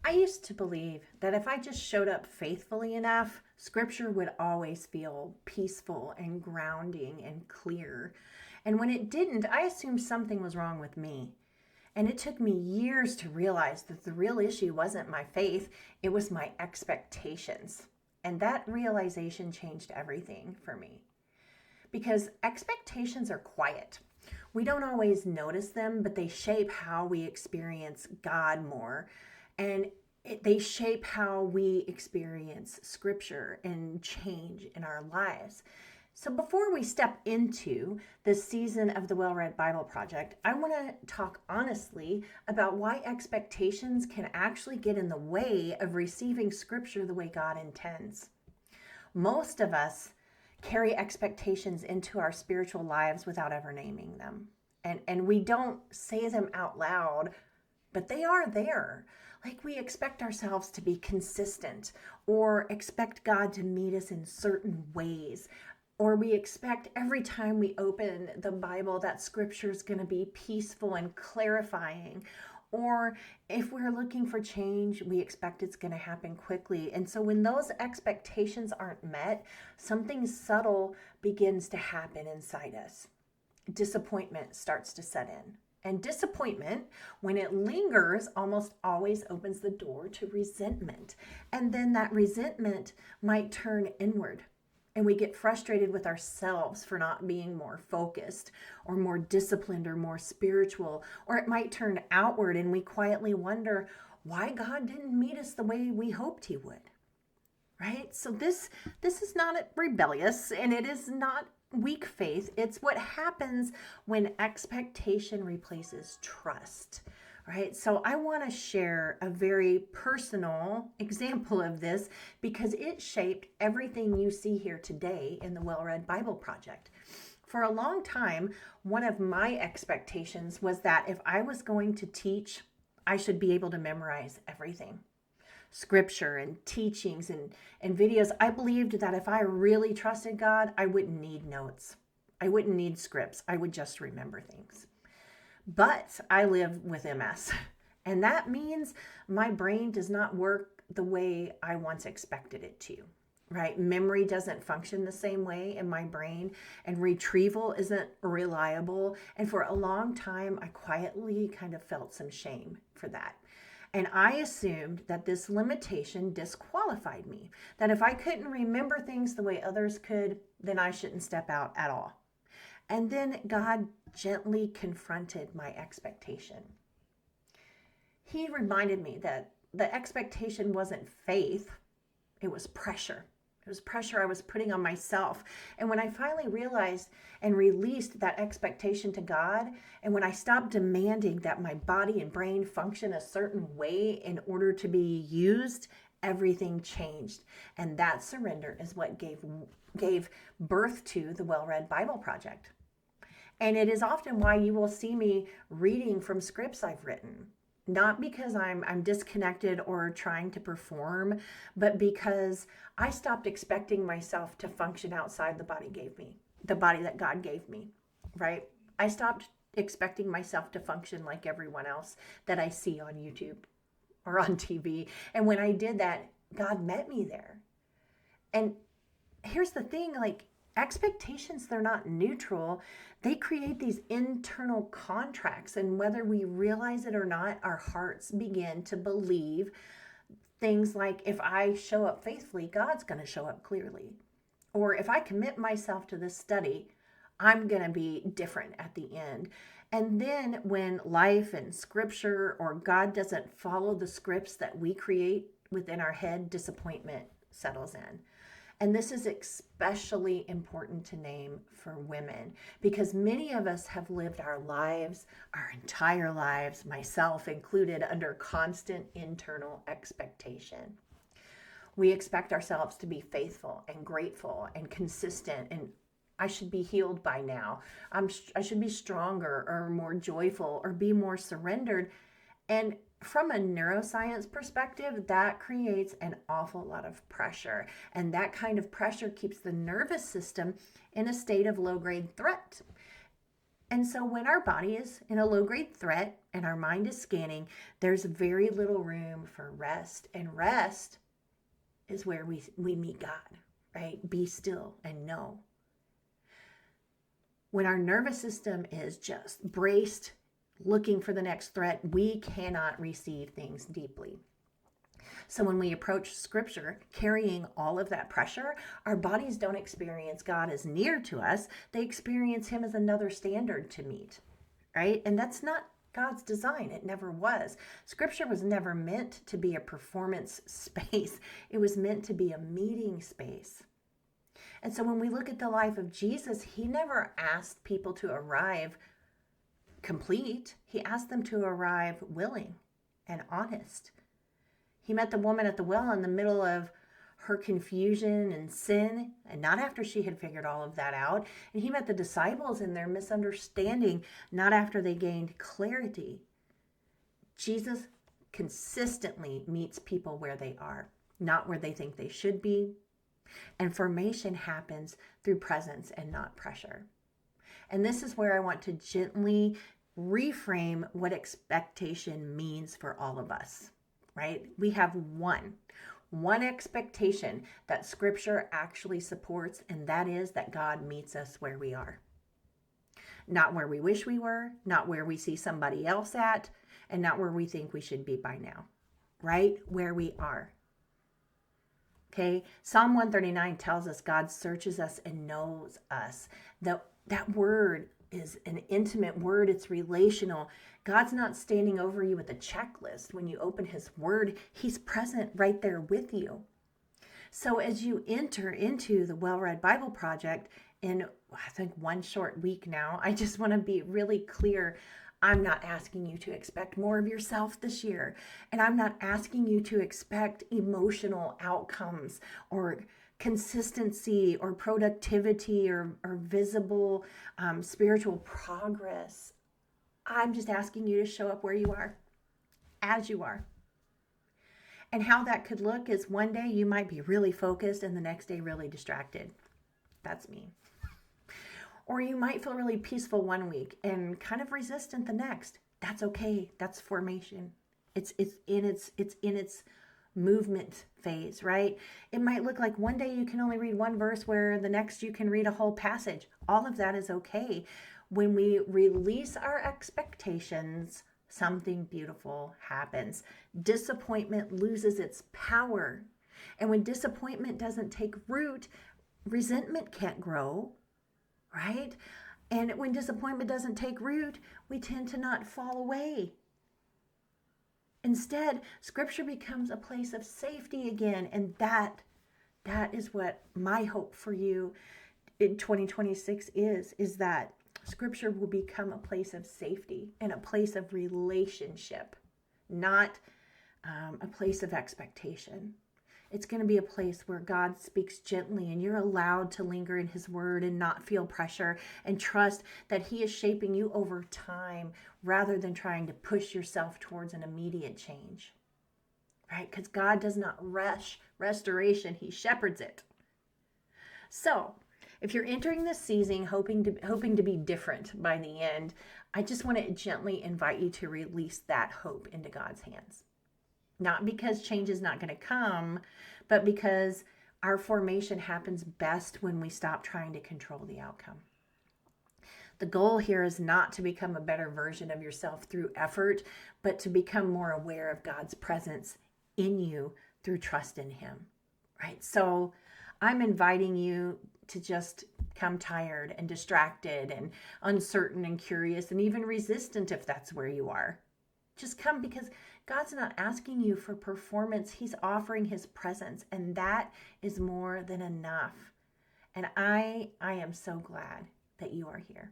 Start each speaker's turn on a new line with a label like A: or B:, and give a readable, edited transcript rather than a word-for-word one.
A: I used to believe that if I just showed up faithfully enough, scripture would always feel peaceful and grounding and clear. And when it didn't, I assumed something was wrong with me. And it took me years to realize that the real issue wasn't my faith, it was my expectations. And that realization changed everything for me. Because expectations are quiet. We don't always notice them, but they shape how we experience God more. And they shape how we experience scripture and change in our lives. So before we step into this season of the Well-Read Bible Project, I want to talk honestly about why expectations can actually get in the way of receiving scripture the way God intends. Most of us carry expectations into our spiritual lives without ever naming them. And we don't say them out loud, but they are there. Like we expect ourselves to be consistent or expect God to meet us in certain ways. Or we expect every time we open the Bible that scripture is going to be peaceful and clarifying. Or if we're looking for change, we expect it's going to happen quickly. And so when those expectations aren't met, something subtle begins to happen inside us. Disappointment starts to set in. And disappointment, when it lingers, almost always opens the door to resentment. And then that resentment might turn inward. And we get frustrated with ourselves for not being more focused or more disciplined or more spiritual. Or it might turn outward and we quietly wonder why God didn't meet us the way we hoped he would. Right? So this is not rebellious and it is not weak faith. It's what happens when expectation replaces trust. Right? So I want to share a very personal example of this because it shaped everything you see here today in the Well-Read Bible Project. For a long time, one of my expectations was that if I was going to teach, I should be able to memorize everything. Scripture and teachings and videos. I believed that if I really trusted God, I wouldn't need notes. I wouldn't need scripts. I would just remember things. But I live with MS, and that means my brain does not work the way I once expected it to, right? Memory doesn't function the same way in my brain, and retrieval isn't reliable. And for a long time, I quietly kind of felt some shame for that. And I assumed that this limitation disqualified me, that if I couldn't remember things the way others could, then I shouldn't step out at all. And then God gently confronted my expectation. He reminded me that the expectation wasn't faith, it was pressure. It was pressure I was putting on myself. And when I finally realized and released that expectation to God, and when I stopped demanding that my body and brain function a certain way in order to be used, everything changed. And that surrender is what gave birth to the Well-Read Bible Project. And it is often why you will see me reading from scripts I've written. Not because I'm disconnected or trying to perform, but because I stopped expecting myself to function outside the body that God gave me, right? I stopped expecting myself to function like everyone else that I see on YouTube or on TV. And when I did that, God met me there. And here's the thing, like, expectations, they're not neutral. They create these internal contracts. And whether we realize it or not, our hearts begin to believe things like, if I show up faithfully, God's going to show up clearly. Or if I commit myself to this study, I'm going to be different at the end. And then when life and scripture or God doesn't follow the scripts that we create within our head, disappointment settles in. And this is especially important to name for women because many of us have lived our lives, our entire lives, myself included, under constant internal expectation. We expect ourselves to be faithful and grateful and consistent, and I should be healed by now. I should be stronger or more joyful or be more surrendered. And from a neuroscience perspective, that creates an awful lot of pressure. And that kind of pressure keeps the nervous system in a state of low-grade threat. And so when our body is in a low-grade threat and our mind is scanning, there's very little room for rest. And rest is where we meet God, right? Be still and know. When our nervous system is just braced, looking for the next threat, we cannot receive things deeply. So when we approach scripture carrying all of that pressure, our bodies don't experience God as near to us. They experience him as another standard to meet, right? And that's not God's design. It never was. Scripture was never meant to be a performance space. It was meant to be a meeting space. And so when we look at the life of Jesus, he never asked people to arrive complete. He asked them to arrive willing and honest. He met the woman at the well in the middle of her confusion and sin, and not after she had figured all of that out. And he met the disciples in their misunderstanding, not after they gained clarity. Jesus consistently meets people where they are, not where they think they should be. And formation happens through presence and not pressure. And this is where I want to gently reframe what expectation means for all of us, right? We have one expectation that scripture actually supports, and that is that God meets us where we are. Not where we wish we were, not where we see somebody else at, and not where we think we should be by now, right? Where we are. Okay, Psalm 139 tells us God searches us and knows us. That word is an intimate word. It's relational. God's not standing over you with a checklist. When you open his word, he's present right there with you. So as you enter into the Well-Read Bible Project in, I think, one short week now, I just want to be really clear. I'm not asking you to expect more of yourself this year. And I'm not asking you to expect emotional outcomes or consistency or productivity or visible spiritual progress. I'm just asking you to show up where you are, as you are. And how that could look is one day you might be really focused and the next day really distracted. That's me. Or you might feel really peaceful one week and kind of resistant the next. That's okay. That's formation. It's in its movement phase, right? It might look like one day you can only read one verse where the next you can read a whole passage. All of that is okay. When we release our expectations, something beautiful happens. Disappointment loses its power. And when disappointment doesn't take root, resentment can't grow. Right? And when disappointment doesn't take root, we tend to not fall away. Instead, scripture becomes a place of safety again. And that is what my hope for you in 2026 is that scripture will become a place of safety and a place of relationship, not a place of expectation. It's going to be a place where God speaks gently and you're allowed to linger in his word and not feel pressure and trust that he is shaping you over time rather than trying to push yourself towards an immediate change, right? Because God does not rush restoration. He shepherds it. So if you're entering this season hoping to be different by the end, I just want to gently invite you to release that hope into God's hands. Not because change is not going to come, but because our formation happens best when we stop trying to control the outcome. The goal here is not to become a better version of yourself through effort, but to become more aware of God's presence in you through trust in him, right? So I'm inviting you to just come tired and distracted and uncertain and curious and even resistant if that's where you are. Just come because God's not asking you for performance. He's offering his presence, and that is more than enough. And I am so glad that you are here.